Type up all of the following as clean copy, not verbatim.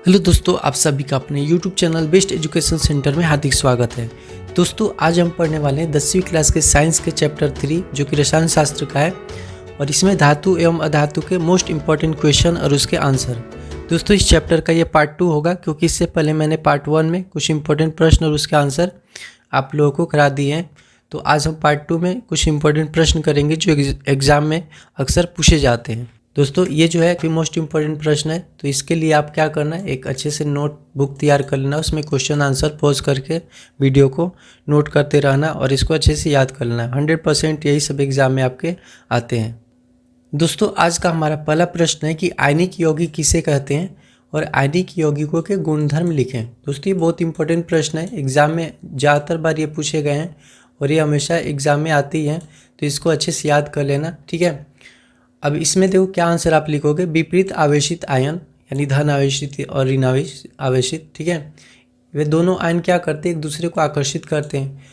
Hello दोस्तों, आप सभी का अपने YouTube channel best education centre में हार्दिक स्वागत है। दोस्तों, आज हम पढ़ने वाले हैं 10वीं क्लास के साइंस के चैप्टर 3 जो कि रसायन शास्त्र का है और इसमें धातु एवं अधातु के मोस्ट इंपॉर्टेंट क्वेश्चन और उसके आंसर। दोस्तों, इस चैप्टर का ये पार्ट 2 होगा क्योंकि इससे पहले मैंने पार्ट 1 में कुछ इंपॉर्टेंट प्रश्न और उसके आंसर आप लोगों को करा दिए हैं। तो आज हम पार्ट 2 में कुछ इंपॉर्टेंट प्रश्न करेंगे जो एग्ज़ाम में अक्सर पूछे जाते हैं। दोस्तों, ये जो है मोस्ट इंपॉर्टेंट प्रश्न है, तो इसके लिए आप क्या करना है, एक अच्छे से नोट बुक तैयार कर लेना, उसमें क्वेश्चन आंसर पॉज करके वीडियो को नोट करते रहना और इसको अच्छे से याद कर लेना। 100% यही सब एग्जाम में आपके आते हैं। दोस्तों, आज का हमारा पहला प्रश्न है कि आयनिक यौगिक किसे कहते हैं और आयनिक यौगिकों के गुणधर्म लिखें। दोस्तों, ये बहुत इंपॉर्टेंट प्रश्न है, एग्जाम में ज़्यादातर बार ये पूछे गए हैं और ये हमेशा एग्जाम में आती हैं, तो इसको अच्छे से याद कर लेना। ठीक है, अब इसमें देखो क्या आंसर आप लिखोगे। विपरीत आवेशित आयन यानी धन आवेशित और ऋण आवेशित, ठीक है, वे दोनों आयन क्या करते हैं, एक दूसरे को आकर्षित करते हैं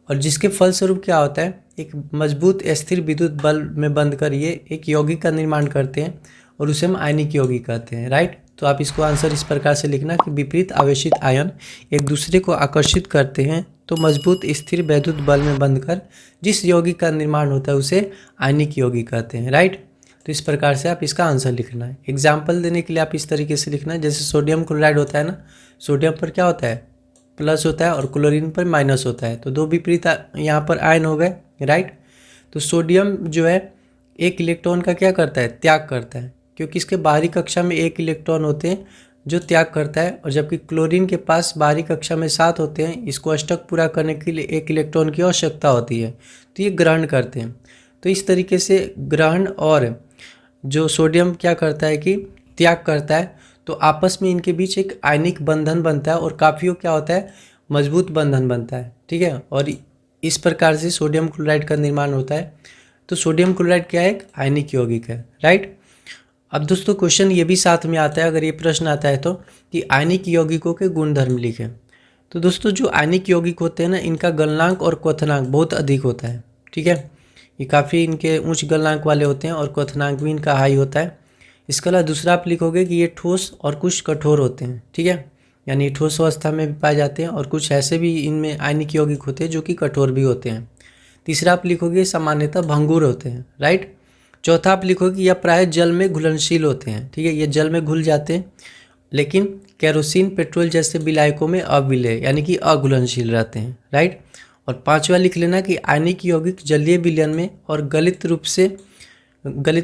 और जिसके फलस्वरूप क्या होता है, एक मजबूत स्थिर विद्युत बल में बंध कर ये एक यौगिक का निर्माण करते हैं और उसे हम आयनिक यौगिक कहते हैं। राइट, तो आप इसको आंसर इस प्रकार से लिखना कि विपरीत आवेशित आयन एक दूसरे को आकर्षित करते हैं तो मजबूत स्थिर वैद्युत बल में बंधकर जिस यौगिक का निर्माण होता है उसे आयनिक यौगिक कहते हैं। राइट, तो इस प्रकार से आप इसका आंसर लिखना है। एग्जाम्पल देने के लिए आप इस तरीके से लिखना है, जैसे सोडियम क्लोराइड होता है ना, सोडियम पर क्या होता है, प्लस होता है और क्लोरीन पर माइनस होता है, तो दो विपरीत यहाँ पर आयन हो गए। राइट, तो सोडियम जो है एक इलेक्ट्रॉन का क्या करता है, त्याग करता है, क्योंकि इसके बाहरी कक्षा में एक इलेक्ट्रॉन होते हैं जो त्याग करता है, और जबकि क्लोरीन के पास बाहरी कक्षा में 7 होते हैं। इसको अष्टक पूरा करने के लिए एक इलेक्ट्रॉन की आवश्यकता होती है, तो ये ग्रहण करते हैं। तो इस तरीके से ग्रहण और जो सोडियम क्या करता है कि त्याग करता है, तो आपस में इनके बीच एक आयनिक बंधन बनता है और काफ़ी क्या होता है, मजबूत बंधन बनता है। ठीक है, और इस प्रकार से सोडियम क्लोराइड का निर्माण होता है। तो सोडियम क्लोराइड क्या है, एक आयनिक यौगिक है। राइट, अब दोस्तों क्वेश्चन ये भी साथ में आता है, अगर ये प्रश्न आता है तो, कि आयनिक यौगिकों के गुणधर्म लिखें। तो दोस्तों, जो आयनिक यौगिक होते हैं ना, इनका गलनांक और क्वथनांक बहुत अधिक होता है। ठीक है, ये काफ़ी इनके उच्च गलनांक वाले होते हैं और क्वथनांक भी इनका हाई होता है। इसके अलावा दूसरा आप लिखोगे कि ये ठोस और कुछ कठोर होते हैं। ठीक है, यानी ठोस अवस्था में भी पाए जाते हैं और कुछ ऐसे भी इनमें आयनिक यौगिक होते हैं जो कि कठोर भी होते हैं। तीसरा आप लिखोगे सामान्यतः भंगुर होते हैं। राइट, चौथा आप लिखोगे यह प्रायः जल में घुलनशील होते हैं। ठीक है, ये जल में घुल जाते हैं, लेकिन केरोसिन पेट्रोल जैसे विलायकों में अविलेय यानी कि अघुलनशील रहते हैं। राइट, और पांचवा लिख लेना कि आयनिक यौगिक जलीय विलयन में और गलित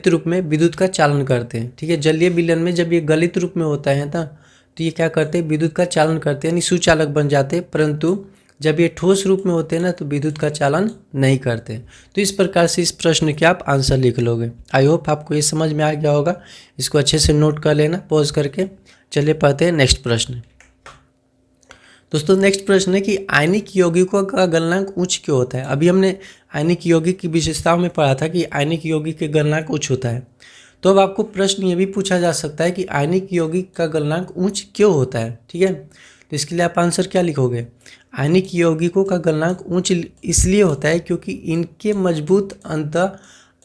रूप में विद्युत का चालन करते हैं। ठीक है, जलीय विलयन में जब ये गलित रूप में होता है ना, तो ये क्या करते हैं, विद्युत का चालन करते हैं, यानी सुचालक बन जाते हैं, परंतु जब ये ठोस रूप में होते हैं ना, तो विद्युत का चालन नहीं करते। तो इस प्रकार से इस प्रश्न के आप आंसर लिख लोगे। आई होप आपको ये समझ में आ गया होगा, इसको अच्छे से नोट कर लेना पॉज करके। चलिए पढ़ते हैं नेक्स्ट प्रश्न। दोस्तों, नेक्स्ट प्रश्न है कि आयनिक यौगिकों का गलनांक उच्च क्यों होता है। अभी हमने आयनिक यौगिक की विशेषताओं में पढ़ा था कि आयनिक यौगिक के गलनांक उच्च होता है, तो अब आपको प्रश्न ये भी पूछा जा सकता है कि आयनिक यौगिक का गलनांक उच्च क्यों होता है। ठीक है, तो इसके लिए आप आंसर क्या लिखोगे, आयनिक यौगिकों का गलनांक उच्च इसलिए होता है क्योंकि इनके मजबूत अंतः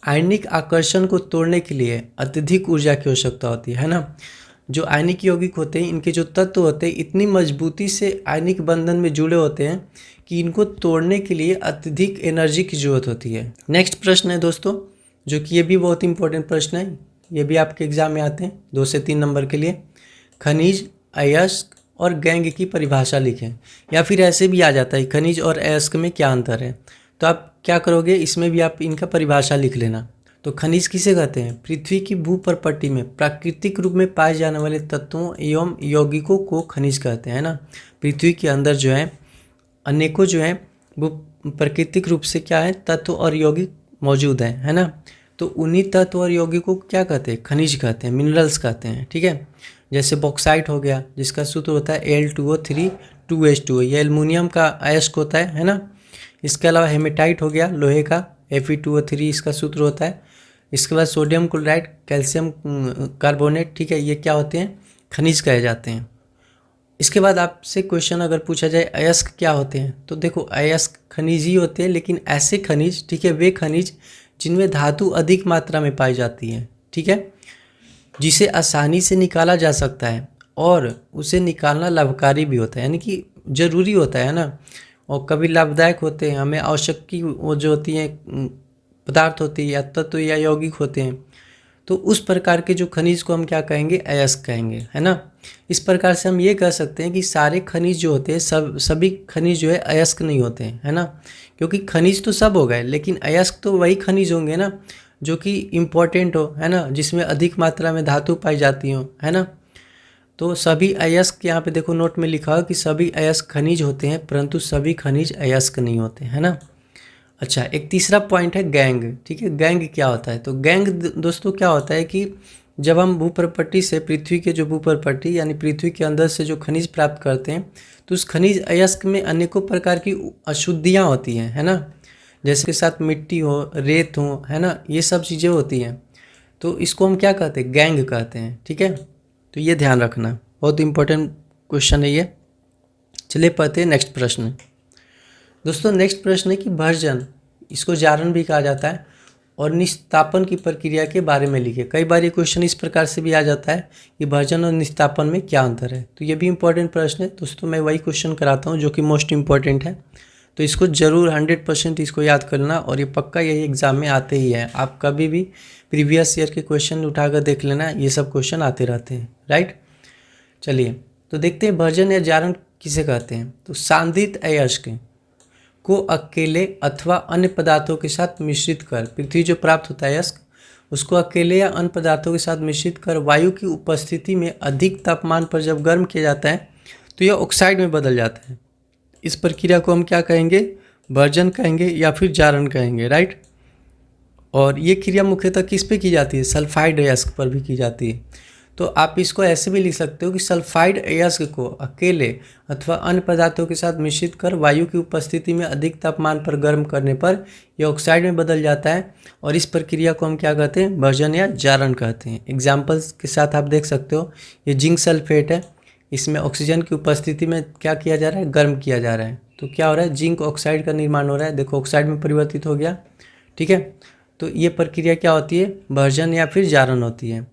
आयनिक आकर्षण को तोड़ने के लिए अत्यधिक ऊर्जा की आवश्यकता होती है ना। जो आयनिक यौगिक होते हैं, इनके जो तत्व होते हैं इतनी मजबूती से आयनिक बंधन में जुड़े होते हैं कि इनको तोड़ने के लिए अत्यधिक एनर्जी की जरूरत होती है। नेक्स्ट प्रश्न है दोस्तों, जो कि ये भी बहुत इंपॉर्टेंट प्रश्न है, ये भी आपके एग्जाम में आते हैं 2 से 3 नंबर के लिए। खनिज, अयस्क और गैंग की परिभाषा लिखें, या फिर ऐसे भी आ जाता है खनिज और अयस्क में क्या अंतर है। तो आप क्या करोगे, इसमें भी आप इनका परिभाषा लिख लेना। तो खनिज किसे कहते हैं, पृथ्वी की भूप्रपट्टी में प्राकृतिक रूप में पाए जाने वाले तत्वों एवं यौगिकों को खनिज कहते हैं ना। पृथ्वी के अंदर जो है अनेकों जो है वो प्राकृतिक रूप से क्या है, तत्व और यौगिक मौजूद हैं, है ना। तो उन्हीं तत्व और यौगिकों को क्या कहते हैं, खनिज कहते हैं, मिनरल्स कहते हैं। ठीक है, जैसे बॉक्साइट हो गया, जिसका सूत्र होता है Al2O3 2H2O, यह एल्युमिनियम का अयस्क होता है ना। इसके अलावा हेमेटाइट हो गया, लोहे का, Fe2O3 इसका सूत्र होता है। इसके बाद सोडियम क्लोराइड, कैल्शियम कार्बोनेट, ठीक है, ये क्या होते हैं, खनिज कहे जाते हैं। इसके बाद आपसे क्वेश्चन अगर पूछा जाए अयस्क क्या होते हैं, तो देखो अयस्क खनिज ही होते हैं, लेकिन ऐसे खनिज, ठीक है, वे खनिज जिनमें धातु अधिक मात्रा में पाई जाती है, ठीक है, जिसे आसानी से निकाला जा सकता है और उसे निकालना लाभकारी भी होता है, यानी कि ज़रूरी होता है ना, और कभी लाभदायक होते हैं। हमें आवश्यक की वो जो होती हैं पदार्थ होती है या तत्व या यौगिक होते हैं, तो उस प्रकार के जो खनिज को हम क्या कहेंगे, अयस्क कहेंगे, है ना। इस प्रकार से हम ये कह सकते हैं कि सारे खनिज जो होते हैं सभी खनिज जो है अयस्क नहीं होते हैं, है ना। क्योंकि खनिज तो सब हो गए, लेकिन अयस्क तो वही खनिज होंगे ना जो कि इम्पोर्टेंट हो, है ना, जिसमें अधिक मात्रा में धातु पाई जाती हो, है ना। तो सभी अयस्क, यहाँ पे देखो नोट में लिखा हो कि सभी अयस्क खनिज होते हैं, परंतु सभी खनिज अयस्क नहीं होते, है ना। अच्छा, एक तीसरा पॉइंट है गैंग। ठीक है, गैंग क्या होता है? तो गैंग दोस्तों क्या होता है कि जब हम भूप्रपट्टी से, पृथ्वी के जो भूप्रपट्टी यानी पृथ्वी के अंदर से जो खनिज प्राप्त करते हैं, तो उस खनिज अयस्क में अनेकों प्रकार की अशुद्धियाँ होती हैं, है ना। जैसे के साथ मिट्टी हो, रेत हो, है ना, ये सब चीज़ें होती हैं। तो इसको हम क्या कहते हैं? गैंग कहते हैं। ठीक है, तो ये ध्यान रखना, बहुत इंपॉर्टेंट क्वेश्चन है ये। चलिए पढ़ते हैं नेक्स्ट प्रश्न। दोस्तों नेक्स्ट प्रश्न है कि भर्जन, इसको जारण भी कहा जाता है, और निस्तापन की प्रक्रिया के बारे में लिखे। कई बार ये क्वेश्चन इस प्रकार से भी आ जाता है कि भर्जन और निस्तापन में क्या अंतर है। तो ये भी इंपॉर्टेंट प्रश्न है दोस्तों, मैं वही क्वेश्चन कराता हूँ जो कि मोस्ट इंपॉर्टेंट है। तो इसको जरूर 100% इसको याद करना, और ये पक्का यही एग्जाम में आते ही है। आप कभी भी प्रीवियस ईयर के क्वेश्चन उठाकर देख लेना, ये सब क्वेश्चन आते रहते हैं, राइट। चलिए तो देखते हैं भर्जन या जारण किसे कहते हैं। तो सांद्रित अयस्क को अकेले अथवा अन्य पदार्थों के साथ मिश्रित कर, पृथ्वी जो प्राप्त होता है अयस्क, उसको अकेले या अन्य पदार्थों के साथ मिश्रित कर वायु की उपस्थिति में अधिक तापमान पर जब गर्म किया जाता है तो यह ऑक्साइड में बदल जाता है। इस प्रक्रिया को हम क्या कहेंगे? भर्जन कहेंगे या फिर जारण कहेंगे, राइट। और ये क्रिया मुख्यतः किस पे की जाती है? सल्फाइड अयस्क पर भी की जाती है। तो आप इसको ऐसे भी लिख सकते हो कि सल्फाइड अयस्क को अकेले अथवा अन्य पदार्थों के साथ मिश्रित कर वायु की उपस्थिति में अधिक तापमान पर गर्म करने पर यह ऑक्साइड में बदल जाता है, और इस प्रक्रिया को हम क्या कहते हैं? भर्जन या जारण कहते हैं। एग्जाम्पल्स के साथ आप देख सकते हो, ये जिंक सल्फेट है, इसमें ऑक्सीजन की उपस्थिति में क्या किया जा रहा है? गर्म किया जा रहा है। तो क्या हो रहा है? जिंक ऑक्साइड का निर्माण हो रहा है, देखो ऑक्साइड में परिवर्तित हो गया। ठीक है, तो ये प्रक्रिया क्या होती है? भर्जन या फिर जारण होती है।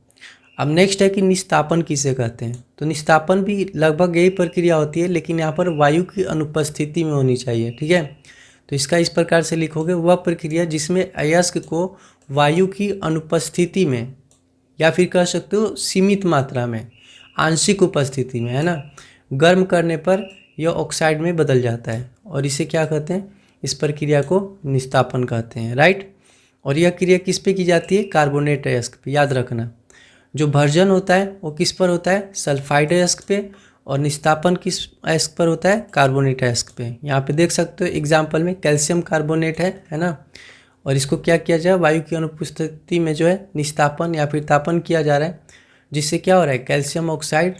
अब नेक्स्ट है कि निस्तापन किसे कहते हैं। तो निस्तापन भी लगभग यही प्रक्रिया होती है, लेकिन यहाँ पर वायु की अनुपस्थिति में होनी चाहिए। ठीक है, तो इसका इस प्रकार से लिखोगे, वह प्रक्रिया जिसमें अयस्क को वायु की अनुपस्थिति में, या फिर कह सकते हो सीमित मात्रा में, आंशिक उपस्थिति में, है ना, गर्म करने पर यह ऑक्साइड में बदल जाता है, और इसे क्या कहते हैं? इस प्रक्रिया को निस्तापन कहते हैं, राइट। और यह क्रिया किस पे की जाती है? कार्बोनेट अयस्क पे, याद रखना। जो भर्जन होता है वो किस पर होता है? सल्फाइड अयस्क पे, और निस्तापन किस अयस्क पर होता है? कार्बोनेट अयस्क पे। यहाँ पे देख सकते हो एग्जाम्पल में कैल्शियम कार्बोनेट है ना, और इसको क्या किया जाए? वायु की अनुपस्थिति में जो है निस्तापन या फिर तापन किया जा रहा है, जिससे क्या हो रहा है? कैल्शियम ऑक्साइड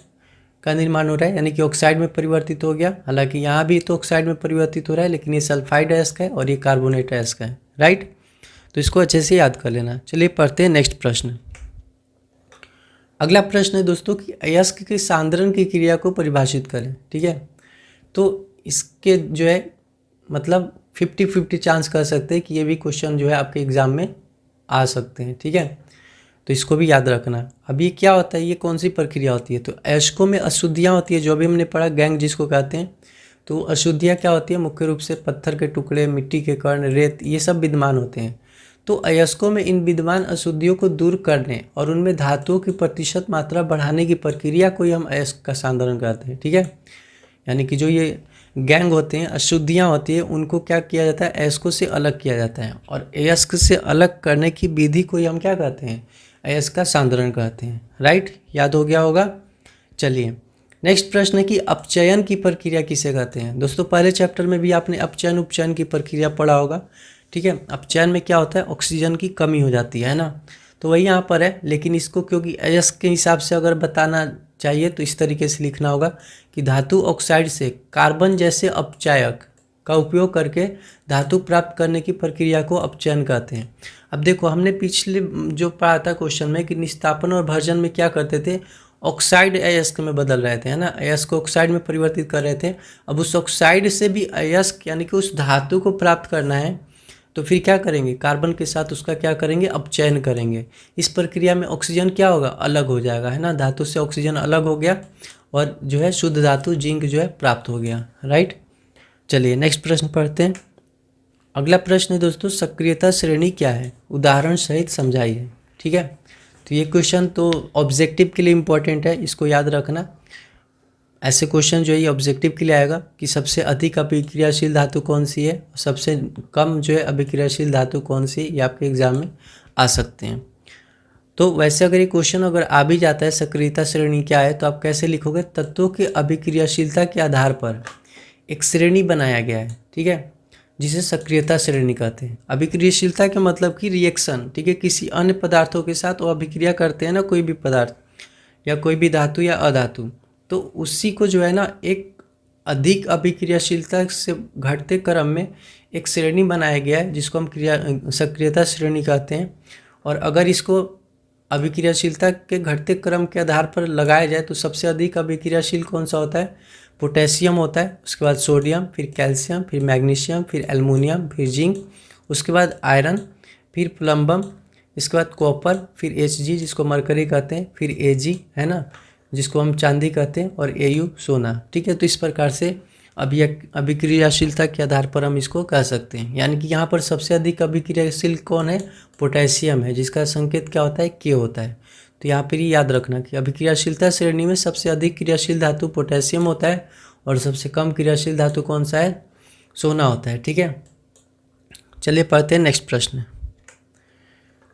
का निर्माण हो रहा है, यानी कि ऑक्साइड में परिवर्तित हो गया। हालांकि यहाँ भी तो ऑक्साइड में परिवर्तित हो रहा है, लेकिन ये सल्फाइड अयस्क है और ये कार्बोनेट अयस्क है, राइट। तो इसको अच्छे से याद कर लेना। चलिए पढ़ते हैं नेक्स्ट प्रश्न। अगला प्रश्न है दोस्तों कि अयस्क के सांद्रण की क्रिया को परिभाषित करें। ठीक है, तो इसके जो है मतलब 50-50 चांस कर सकते हैं कि ये भी क्वेश्चन जो है आपके एग्जाम में आ सकते हैं। ठीक है, तो इसको भी याद रखना। अब ये क्या होता है? ये कौन सी प्रक्रिया होती है? तो अयस्कों में अशुद्धियाँ होती है, जो भी हमने पढ़ा, गैंग जिसको कहते हैं। तो अशुद्धियाँ क्या होती है? मुख्य रूप से पत्थर के टुकड़े, मिट्टी के कण, रेत, ये सब विद्यमान होते हैं। तो अयस्कों में इन विद्यमान अशुद्धियों को दूर करने और उनमें धातुओं की प्रतिशत मात्रा बढ़ाने की प्रक्रिया को ही हम अयस्क का सांद्रण कहते हैं। ठीक है, यानी कि जो ये गैंग होते हैं, अशुद्धियाँ होती है, उनको क्या किया जाता है? अयस्कों से अलग किया जाता है, और अयस्क से अलग करने की विधि को ही हम क्या कहते हैं? अयस्क का सांद्रण कहते हैं, राइट। याद हो गया होगा। चलिए नेक्स्ट प्रश्न है कि अपचयन की प्रक्रिया किसे कहते हैं। दोस्तों पहले चैप्टर में भी आपने अपचयन उपचयन की प्रक्रिया पढ़ा होगा। ठीक है, अपचयन में क्या होता है? ऑक्सीजन की कमी हो जाती है ना, तो वही यहाँ पर है। लेकिन इसको क्योंकि अयस्क के हिसाब से अगर बताना चाहिए तो इस तरीके से लिखना होगा कि धातु ऑक्साइड से कार्बन जैसे अपचायक का उपयोग करके धातु प्राप्त करने की प्रक्रिया को अपचयन कहते हैं। अब देखो, हमने पिछले जो पढ़ा था क्वेश्चन में कि निस्तापन और भर्जन में क्या करते थे? ऑक्साइड अयस्क में बदल रहे थे, है ना, अयस्क को ऑक्साइड में परिवर्तित कर रहे थे। अब उस ऑक्साइड से भी अयस्क यानी कि उस धातु को प्राप्त करना है तो फिर क्या करेंगे, कार्बन के साथ उसका क्या करेंगे, अपचयन करेंगे। इस प्रक्रिया में ऑक्सीजन क्या होगा, अलग हो जाएगा, है ना। धातु से ऑक्सीजन अलग हो गया और जो है शुद्ध धातु जिंक जो है प्राप्त हो गया, राइट। चलिए नेक्स्ट प्रश्न पढ़ते हैं। अगला प्रश्न है दोस्तों, सक्रियता श्रेणी क्या है, उदाहरण सहित समझाइए। ठीक है, तो ये क्वेश्चन तो ऑब्जेक्टिव के लिए इम्पोर्टेंट है, इसको याद रखना। ऐसे क्वेश्चन जो है ये ऑब्जेक्टिव के लिए आएगा कि सबसे अधिक अभिक्रियाशील धातु कौन सी है, सबसे कम जो है अभिक्रियाशील धातु कौन सी है, ये आपके एग्जाम में आ सकते हैं। तो वैसे अगर ये क्वेश्चन अगर आ भी जाता है सक्रियता श्रेणी क्या है, तो आप कैसे लिखोगे, तत्वों की अभिक्रियाशीलता के आधार पर एक श्रेणी बनाया गया है, ठीक है, जिसे सक्रियता श्रेणी कहते हैं। अभिक्रियाशीलता का मतलब कि रिएक्शन, ठीक है, किसी अन्य पदार्थों के साथ वो अभिक्रिया करते हैं ना, कोई भी पदार्थ या कोई भी धातु या अधातु, तो उसी को जो है ना एक अधिक अभिक्रियाशीलता से घटते क्रम में एक श्रेणी बनाया गया है, जिसको हम सक्रियता श्रेणी कहते हैं। और अगर इसको अभिक्रियाशीलता के घटते क्रम के आधार पर लगाया जाए तो सबसे अधिक अभिक्रियाशील कौन सा होता है, पोटेशियम होता है, उसके बाद सोडियम, फिर कैल्शियम, फिर मैग्नीशियम, फिर एल्युमिनियम, फिर जिंक, उसके बाद आयरन, फिर प्लम्बम, इसके बाद कॉपर, फिर Hg जिसको मरकरी कहते हैं, फिर Ag है ना जिसको हम चांदी कहते हैं, और Au सोना। ठीक है, तो इस प्रकार से अभिक्रियाशीलता के आधार पर हम इसको कह सकते हैं। यानी कि यहाँ पर सबसे अधिक अभिक्रियाशील कौन है, पोटेशियम है, जिसका संकेत क्या होता है, K होता है। तो यहाँ पर याद रखना कि अभिक्रियाशीलता श्रेणी में सबसे अधिक क्रियाशील धातु पोटेशियम होता है और सबसे कम क्रियाशील धातु कौन सा है, सोना होता है। ठीक है, चलिए पढ़ते हैं नेक्स्ट प्रश्न।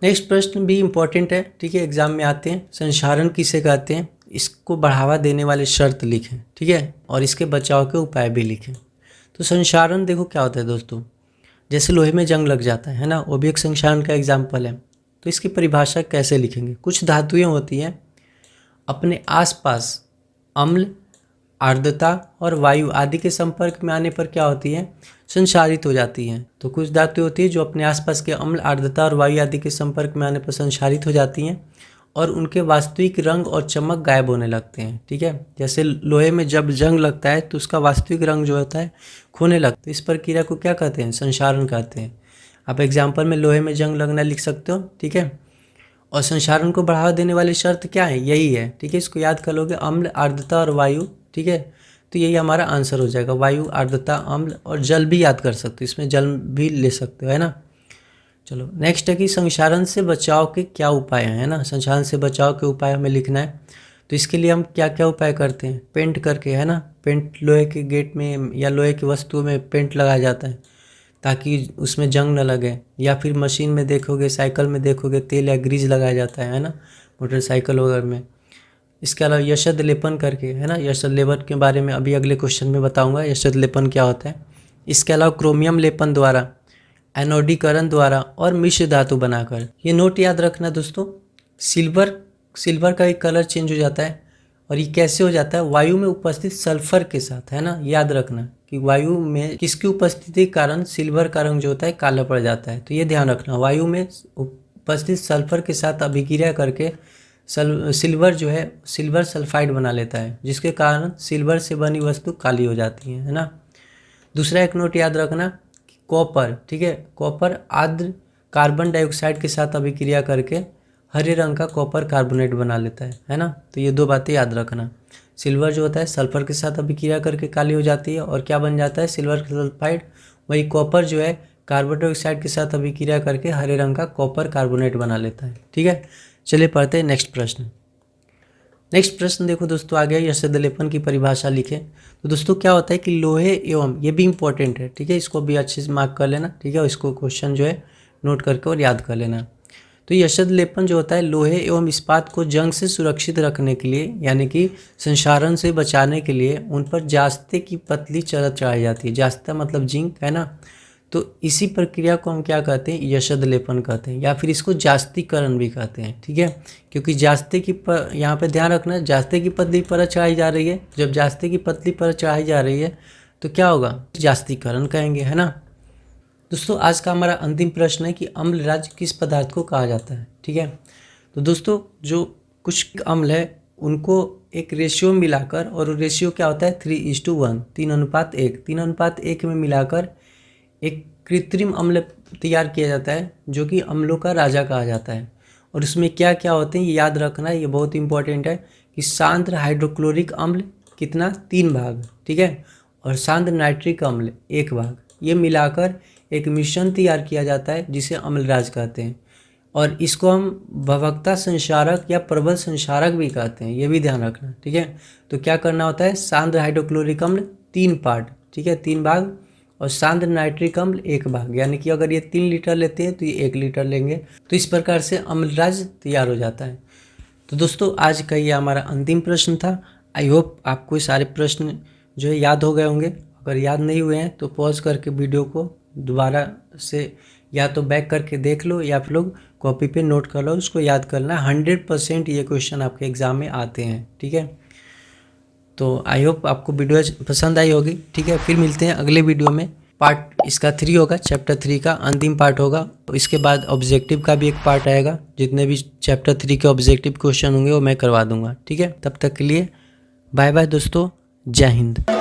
नेक्स्ट प्रश्न भी इम्पोर्टेंट है, ठीक है, एग्जाम में आते हैं। संक्षारण किसे कहते हैं, इसको बढ़ावा देने वाले शर्त लिखें, ठीक है, और इसके बचाव के उपाय भी लिखें। तो संक्षारण देखो क्या होता है दोस्तों, जैसे लोहे में जंग लग जाता है ना, वो भी एक संक्षारण का एग्जाम्पल है। तो इसकी परिभाषा कैसे लिखेंगे, कुछ धातुएं होती हैं अपने आसपास अम्ल, आर्द्रता और वायु आदि के संपर्क में आने पर क्या होती है, संक्षारित हो जाती हैं। तो कुछ धातुएं होती है जो अपने आसपास के अम्ल, आर्द्रता और वायु आदि के संपर्क में आने पर संक्षारित हो जाती हैं और उनके वास्तविक रंग और चमक गायब होने लगते हैं। ठीक है, जैसे लोहे में जब जंग लगता है तो उसका वास्तविक रंग जो होता है खोने लगता है। इस प्रक्रिया को क्या कहते हैं, संक्षारण कहते हैं। आप एग्जाम्पल में लोहे में जंग लगना लिख सकते हो, ठीक है। और संक्षारण को बढ़ावा देने वाली शर्त क्या है, यही है, ठीक है, इसको याद कर लोगे, अम्ल, आर्द्रता और वायु। ठीक है, तो यही हमारा आंसर हो जाएगा, वायु, आर्द्रता, अम्ल, और जल भी याद कर सकते हो, इसमें जल भी ले सकते हो, है ना। चलो नेक्स्ट है कि संक्षारण से बचाव के क्या उपाय हैं, है ना। संक्षारण से बचाव के उपाय हमें लिखना है। तो इसके लिए हम क्या क्या उपाय करते हैं, पेंट करके, है ना, पेंट लोहे के गेट में या लोहे की वस्तुओं में पेंट लगाया जाता है ताकि उसमें जंग न लगे। या फिर मशीन में देखोगे, साइकिल में देखोगे, तेल या ग्रीज लगाया जाता है ना, मोटरसाइकिल वगैरह में। इसके अलावा यशद लेपन करके, है ना, यशद लेपन के बारे में अभी अगले क्वेश्चन में बताऊंगा, यशद लेपन क्या होता है। इसके अलावा क्रोमियम लेपन द्वारा, एनोडीकरण द्वारा और मिश्र धातु बनाकर। ये नोट याद रखना दोस्तों, सिल्वर का एक कलर चेंज हो जाता है, और ये कैसे हो जाता है, वायु में उपस्थित सल्फर के साथ, है ना। याद रखना कि वायु में किसकी उपस्थिति के कारण सिल्वर का रंग जो होता है काला पड़ जाता है। तो ये ध्यान रखना, वायु में उपस्थित सल्फर के साथ अभिक्रिया करके सिल्वर जो है सिल्वर सल्फाइड बना लेता है, जिसके कारण सिल्वर से बनी वस्तु काली हो जाती है ना। दूसरा एक नोट याद रखना, कॉपर, ठीक है, कॉपर आर्द्र कार्बन डाइऑक्साइड के साथ अभिक्रिया करके हरे रंग का कॉपर कार्बोनेट बना लेता है ना। तो ये दो बातें याद रखना, सिल्वर जो होता है सल्फर के साथ अभिक्रिया करके काली हो जाती है और क्या बन जाता है, सिल्वर सल्फाइड। वही कॉपर जो है कार्बन डाइऑक्साइड के साथ अभिक्रिया करके हरे रंग का कॉपर कार्बोनेट बना लेता है। ठीक है, चलिए पढ़ते हैं नेक्स्ट प्रश्न। नेक्स्ट प्रश्न देखो दोस्तों, आ गया यशद लेपन की परिभाषा लिखें। तो दोस्तों क्या होता है कि लोहे एवं, ये भी इंपॉर्टेंट है, ठीक है, इसको भी अच्छे से मार्क कर लेना, ठीक है, इसको क्वेश्चन जो है नोट करके और याद कर लेना। तो यशद लेपन जो होता है लोहे एवं इस्पात को जंग से सुरक्षित रखने के लिए, यानी कि संक्षारण से बचाने के लिए उन पर जास्ते की पतली चरत चढ़ाई जाती है। जास्ता मतलब जिंक, है ना। तो इसी प्रक्रिया को हम क्या कहते हैं, यशद लेपन कहते हैं, या फिर इसको जास्तीकरण भी कहते हैं। ठीक है, क्योंकि जास्ते की यहाँ पे ध्यान रखना, जास्ते की पतली परत चढ़ाई जा रही है। जब जास्ते की पतली परत चढ़ाई जा रही है तो क्या होगा, जास्तीकरण कहेंगे, है ना। दोस्तों आज का हमारा अंतिम प्रश्न है कि अम्ल राज्य किस पदार्थ को कहा जाता है। ठीक है, तो दोस्तों जो कुछ अम्ल है उनको एक रेशियो में मिलाकर, और रेशियो क्या होता है 3:1, 3:1, 3:1 में मिलाकर एक कृत्रिम अम्ल तैयार किया जाता है जो कि अम्लों का राजा कहा जाता है। और उसमें क्या क्या होते हैं ये याद रखना, ये बहुत इंपॉर्टेंट है कि सांद्र हाइड्रोक्लोरिक अम्ल कितना 3 भाग, ठीक है, और सांद्र नाइट्रिक अम्ल 1 भाग, ये मिलाकर एक मिश्रण तैयार किया जाता है जिसे अम्लराज कहते हैं। और इसको हम भवकता संक्षारक या प्रबल संक्षारक भी कहते हैं, ये भी ध्यान रखना, ठीक है। तो क्या करना होता है, सांद्र हाइड्रोक्लोरिक अम्ल 3 पार्ट, ठीक है, 3 भाग, और सांद्र नाइट्रिक अम्ल 1 भाग, यानी कि अगर ये 3 लीटर लेते हैं तो ये 1 लीटर लेंगे। तो इस प्रकार से अम्लराज तैयार हो जाता है। तो दोस्तों आज का ये हमारा अंतिम प्रश्न था। आई होप आपको ये सारे प्रश्न जो है याद हो गए होंगे। अगर याद नहीं हुए हैं तो पॉज करके वीडियो को दोबारा से या तो बैक करके देख लो या फिर लोग कॉपी पे नोट कर लो, उसको याद करना। 100% ये क्वेश्चन आपके एग्जाम में आते हैं, ठीक है। तो आई होप आपको वीडियो पसंद आई होगी, ठीक है। फिर मिलते हैं अगले वीडियो में। पार्ट इसका 3 होगा, चैप्टर 3 का अंतिम पार्ट होगा। इसके बाद ऑब्जेक्टिव का भी एक पार्ट आएगा, जितने भी चैप्टर 3 के ऑब्जेक्टिव क्वेश्चन होंगे वो मैं करवा दूंगा, ठीक है। तब तक के लिए बाय बाय दोस्तों, जय हिंद।